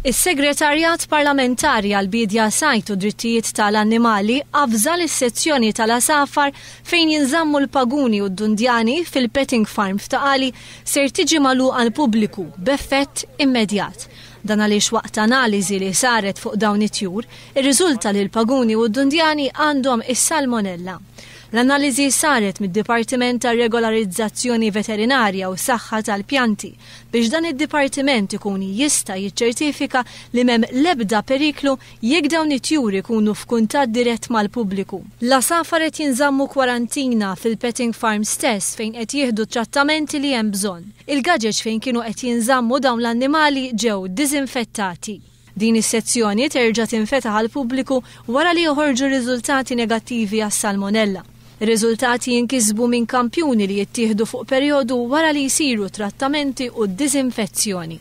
Is-Segretarjat Parlamentari għall-Bidja Sajt u Drittijiet tal-Annimali avżal is-sezzjoni tal-Asafar fejn jinżammu l-paguni u d-dundjani fil-Petting Farm f'Taqali ser tiġi magħluqa għal pubbliku b'effett immedjat. Dan għaliex waqt analiżi li saret fuq dawn it-tjur, irriżulta li l-paguni u d-dundjani għandhom is-salmonella. L-analiżi saret mid-Dipartiment tar-Regolarizzazzjoni Veterinarja u Saħħa tal-Pjanti biex dan id-dipartiment ikun jista' jiċċertifika li m'hemm l-ebda periklu jekk dawn it-tjur ikunu f'kuntatt dirett mal-pubbliku. L-asafar qed jinżammu kwarantina fil-Petting Farm stess fejn qed jieħdu trattamenti li hemm bżonn. Il-gaġeġ fejn kienu qed jinżammu dawn l-annimali ġew diżinfettati. Din is-sezzjoni terġa' tinfetaħ għall pubbliku wara li joħorġu riżultati negattivi għas-salmonella. Ir-riżultati jinkisbu minn kampjuni li jittieħdu fuq perjodu wara li jsiru trattamenti u d-diżinfezzjoni.